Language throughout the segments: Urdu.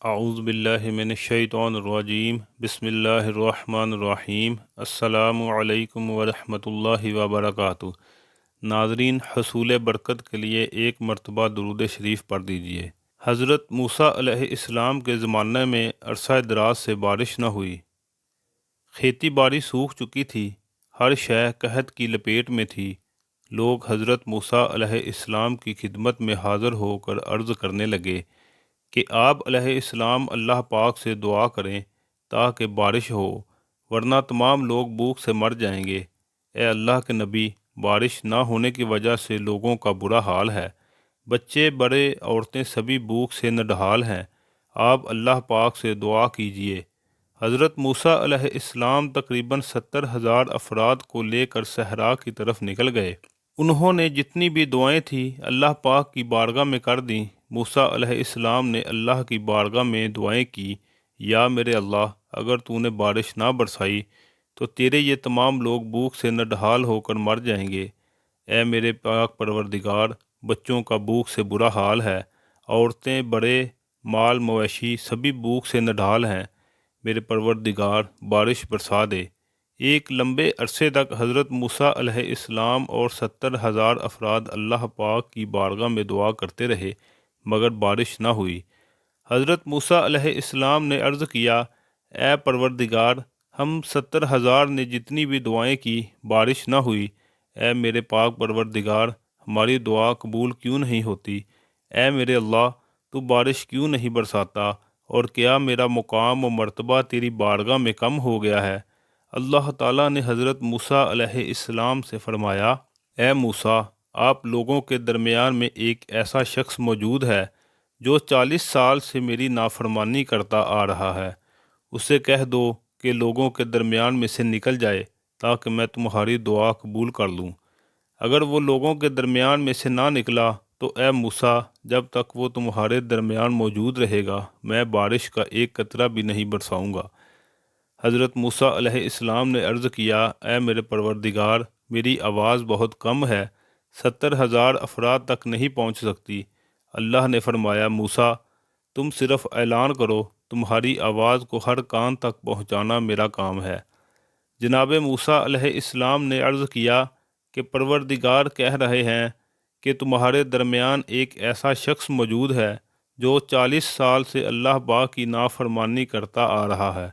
اعوذ باللہ من الشیطان الرجیم بسم اللہ الرحمن الرحیم السلام علیکم ورحمۃ اللہ وبرکاتہ۔ ناظرین، حصول برکت کے لیے ایک مرتبہ درود شریف پڑھ دیجیے۔ حضرت موسیٰ علیہ السلام کے زمانے میں عرصہ دراز سے بارش نہ ہوئی، کھیتی باڑی سوکھ چکی تھی، ہر شے قحط کی لپیٹ میں تھی۔ لوگ حضرت موسیٰ علیہ السلام کی خدمت میں حاضر ہو کر عرض کرنے لگے کہ آپ علیہ السلام اللہ پاک سے دعا کریں تاکہ بارش ہو، ورنہ تمام لوگ بھوک سے مر جائیں گے۔ اے اللہ کے نبی، بارش نہ ہونے کی وجہ سے لوگوں کا برا حال ہے، بچے بڑے عورتیں سبھی بھوک سے نڈھال ہیں، آپ اللہ پاک سے دعا کیجیے۔ حضرت موسیٰ علیہ السلام تقریباً 70,000 افراد کو لے کر صحرا کی طرف نکل گئے۔ انہوں نے جتنی بھی دعائیں تھیں اللہ پاک کی بارگاہ میں کر دیں۔ موسیٰ علیہ السلام نے اللہ کی بارگاہ میں دعائیں کی، یا میرے اللہ، اگر تو نے بارش نہ برسائی تو تیرے یہ تمام لوگ بھوک سے نڈھال ہو کر مر جائیں گے۔ اے میرے پاک پروردگار، بچوں کا بھوک سے برا حال ہے، عورتیں بڑے مال مویشی سبھی بھوک سے نڈھال ہیں، میرے پروردگار بارش برسا دے۔ ایک لمبے عرصے تک حضرت موسیٰ علیہ السلام اور 70,000 افراد اللہ پاک کی بارگاہ میں دعا کرتے رہے، مگر بارش نہ ہوئی۔ حضرت موسیٰ علیہ السلام نے عرض کیا، اے پروردگار، ہم 70,000 نے جتنی بھی دعائیں کی، بارش نہ ہوئی۔ اے میرے پاک پروردگار، ہماری دعا قبول کیوں نہیں ہوتی؟ اے میرے اللہ، تو بارش کیوں نہیں برساتا؟ اور کیا میرا مقام و مرتبہ تیری بارگاہ میں کم ہو گیا ہے؟ اللہ تعالیٰ نے حضرت موسیٰ علیہ السلام سے فرمایا، اے موسیٰ، آپ لوگوں کے درمیان میں ایک ایسا شخص موجود ہے جو 40 سال سے میری نافرمانی کرتا آ رہا ہے، اسے کہہ دو کہ لوگوں کے درمیان میں سے نکل جائے تاکہ میں تمہاری دعا قبول کر لوں۔ اگر وہ لوگوں کے درمیان میں سے نہ نکلا تو اے موسیٰ، جب تک وہ تمہارے درمیان موجود رہے گا میں بارش کا ایک قطرہ بھی نہیں برساؤں گا۔ حضرت موسیٰ علیہ السلام نے عرض کیا، اے میرے پروردگار، میری آواز بہت کم ہے، 70,000 افراد تک نہیں پہنچ سکتی۔ اللہ نے فرمایا، موسیٰ، تم صرف اعلان کرو، تمہاری آواز کو ہر کان تک پہنچانا میرا کام ہے۔ جناب موسیٰ علیہ السلام نے عرض کیا کہ پروردگار کہہ رہے ہیں کہ تمہارے درمیان ایک ایسا شخص موجود ہے جو 40 سال سے اللہ پاک کی نافرمانی کرتا آ رہا ہے،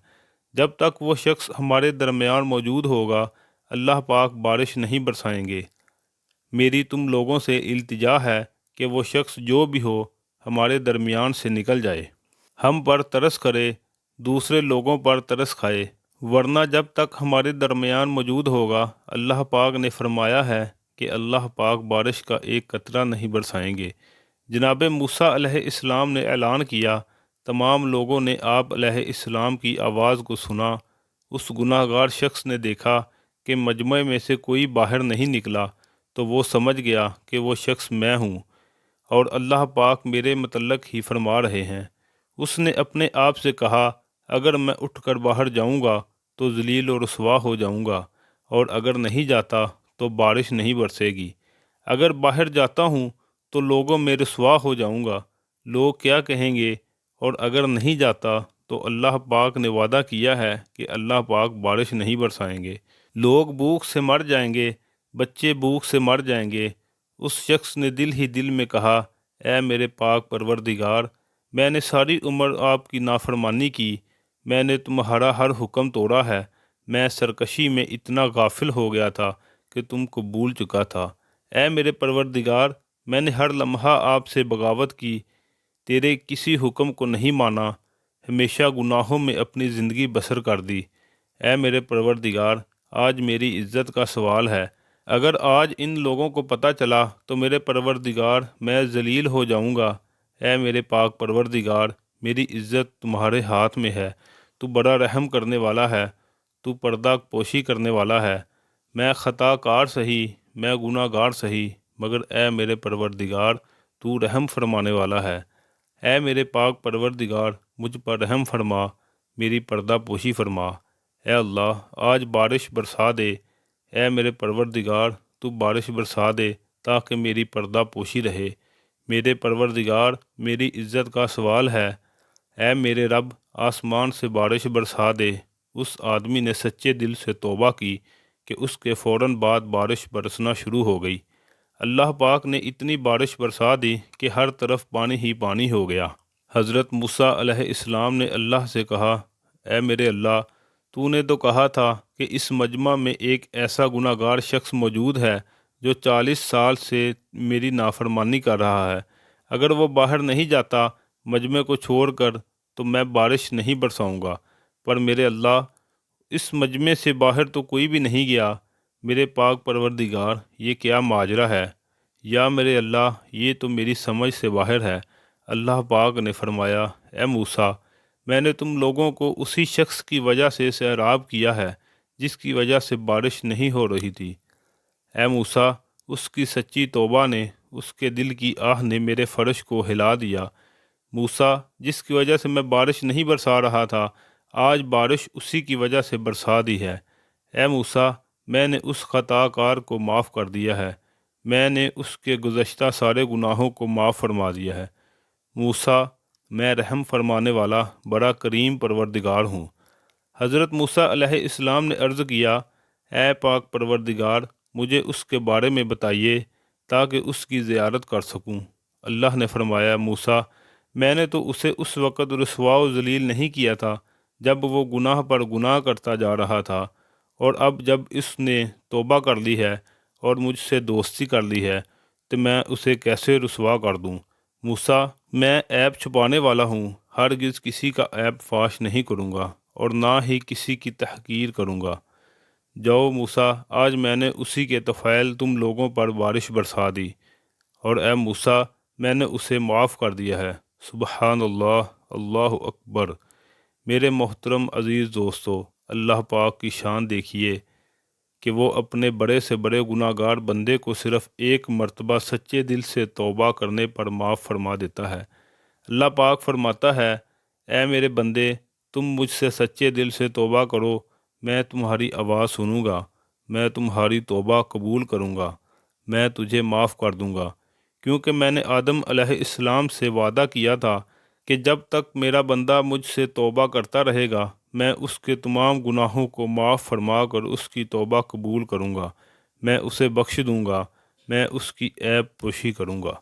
جب تک وہ شخص ہمارے درمیان موجود ہوگا اللہ پاک بارش نہیں برسائیں گے۔ میری تم لوگوں سے التجا ہے کہ وہ شخص جو بھی ہو ہمارے درمیان سے نکل جائے، ہم پر ترس کرے، دوسرے لوگوں پر ترس کھائے، ورنہ جب تک ہمارے درمیان موجود ہوگا اللہ پاک نے فرمایا ہے کہ اللہ پاک بارش کا ایک قطرہ نہیں برسائیں گے۔ جناب موسیٰ علیہ السلام نے اعلان کیا، تمام لوگوں نے آپ علیہ السلام کی آواز کو سنا۔ اس گناہ گار شخص نے دیکھا کہ مجمع میں سے کوئی باہر نہیں نکلا تو وہ سمجھ گیا کہ وہ شخص میں ہوں اور اللہ پاک میرے متعلق ہی فرما رہے ہیں۔ اس نے اپنے آپ سے کہا، اگر میں اٹھ کر باہر جاؤں گا تو ذلیل و رسوا ہو جاؤں گا، اور اگر نہیں جاتا تو بارش نہیں برسے گی۔ اگر باہر جاتا ہوں تو لوگوں میں رسوا ہو جاؤں گا، لوگ کیا کہیں گے؟ اور اگر نہیں جاتا تو اللہ پاک نے وعدہ کیا ہے کہ اللہ پاک بارش نہیں برسائیں گے، لوگ بھوک سے مر جائیں گے، بچے بھوک سے مر جائیں گے۔ اس شخص نے دل ہی دل میں کہا، اے میرے پاک پروردگار، میں نے ساری عمر آپ کی نافرمانی کی، میں نے تمہارا ہر حکم توڑا ہے، میں سرکشی میں اتنا غافل ہو گیا تھا کہ تم کو بھول چکا تھا۔ اے میرے پروردگار، میں نے ہر لمحہ آپ سے بغاوت کی، تیرے کسی حکم کو نہیں مانا، ہمیشہ گناہوں میں اپنی زندگی بسر کر دی۔ اے میرے پروردگار، آج میری عزت کا سوال ہے، اگر آج ان لوگوں کو پتہ چلا تو میرے پروردگار میں ذلیل ہو جاؤں گا۔ اے میرے پاک پروردگار، میری عزت تمہارے ہاتھ میں ہے، تو بڑا رحم کرنے والا ہے، تو پردہ پوشی کرنے والا ہے۔ میں خطا کار سہی، میں گناہ گار سہی، مگر اے میرے پروردگار تو رحم فرمانے والا ہے۔ اے میرے پاک پروردگار، مجھ پر رحم فرما، میری پردہ پوشی فرما۔ اے اللہ، آج بارش برسا دے۔ اے میرے پروردگار، تو بارش برسا دے تاکہ میری پردہ پوشی رہے۔ میرے پروردگار، میری عزت کا سوال ہے، اے میرے رب، آسمان سے بارش برسا دے۔ اس آدمی نے سچے دل سے توبہ کی کہ اس کے فوراً بعد بارش برسنا شروع ہو گئی۔ اللہ پاک نے اتنی بارش برسا دی کہ ہر طرف پانی ہی پانی ہو گیا۔ حضرت موسیٰ علیہ السلام نے اللہ سے کہا، اے میرے اللہ، تو نے تو کہا تھا کہ اس مجمع میں ایک ایسا گناہ گار شخص موجود ہے جو 40 سال سے میری نافرمانی کر رہا ہے۔ اگر وہ باہر نہیں جاتا مجمع کو چھوڑ کر تو میں بارش نہیں برساؤں گا۔ پر میرے اللہ، اس مجمع سے باہر تو کوئی بھی نہیں گیا۔ میرے پاک پروردگار، یہ کیا ماجرا ہے؟ یا میرے اللہ، یہ تو میری سمجھ سے باہر ہے۔ اللہ پاک نے فرمایا، اے موسیٰ، میں نے تم لوگوں کو اسی شخص کی وجہ سے سیراب کیا ہے جس کی وجہ سے بارش نہیں ہو رہی تھی۔ اے موسیٰ، اس کی سچی توبہ نے، اس کے دل کی آہ نے میرے فرش کو ہلا دیا۔ موسیٰ، جس کی وجہ سے میں بارش نہیں برسا رہا تھا، آج بارش اسی کی وجہ سے برسا دی ہے۔ اے موسیٰ، میں نے اس خطا کار کو معاف کر دیا ہے، میں نے اس کے گزشتہ سارے گناہوں کو معاف فرما دیا ہے۔ موسیٰ، میں رحم فرمانے والا بڑا کریم پروردگار ہوں۔ حضرت موسیٰ علیہ السلام نے عرض کیا، اے پاک پروردگار، مجھے اس کے بارے میں بتائیے تاکہ اس کی زیارت کر سکوں۔ اللہ نے فرمایا، موسیٰ، میں نے تو اسے اس وقت رسوا و ذلیل نہیں کیا تھا جب وہ گناہ پر گناہ کرتا جا رہا تھا، اور اب جب اس نے توبہ کر لی ہے اور مجھ سے دوستی کر لی ہے تو میں اسے کیسے رسوا کر دوں؟ موسیٰ، میں عیب چھپانے والا ہوں، ہرگز کسی کا عیب فاش نہیں کروں گا اور نہ ہی کسی کی تحقیر کروں گا۔ جاؤ موسیٰ، آج میں نے اسی کے طفیل تم لوگوں پر بارش برسا دی، اور اے موسیٰ، میں نے اسے معاف کر دیا ہے۔ سبحان اللہ، اللہ اکبر۔ میرے محترم عزیز دوستو، اللہ پاک کی شان دیکھیے کہ وہ اپنے بڑے سے بڑے گناہ گار بندے کو صرف ایک مرتبہ سچے دل سے توبہ کرنے پر معاف فرما دیتا ہے۔ اللہ پاک فرماتا ہے، اے میرے بندے، تم مجھ سے سچے دل سے توبہ کرو، میں تمہاری آواز سنوں گا، میں تمہاری توبہ قبول کروں گا، میں تجھے معاف کر دوں گا، کیونکہ میں نے آدم علیہ السلام سے وعدہ کیا تھا کہ جب تک میرا بندہ مجھ سے توبہ کرتا رہے گا میں اس کے تمام گناہوں کو معاف فرما کر اس کی توبہ قبول کروں گا، میں اسے بخش دوں گا، میں اس کی عیب پوشی کروں گا۔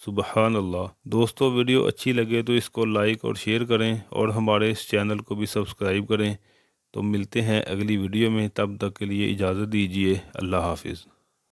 سبحان اللہ۔ دوستو، ویڈیو اچھی لگے تو اس کو لائک اور شیئر کریں اور ہمارے اس چینل کو بھی سبسکرائب کریں۔ تو ملتے ہیں اگلی ویڈیو میں، تب تک کے لیے اجازت دیجیے۔ اللہ حافظ۔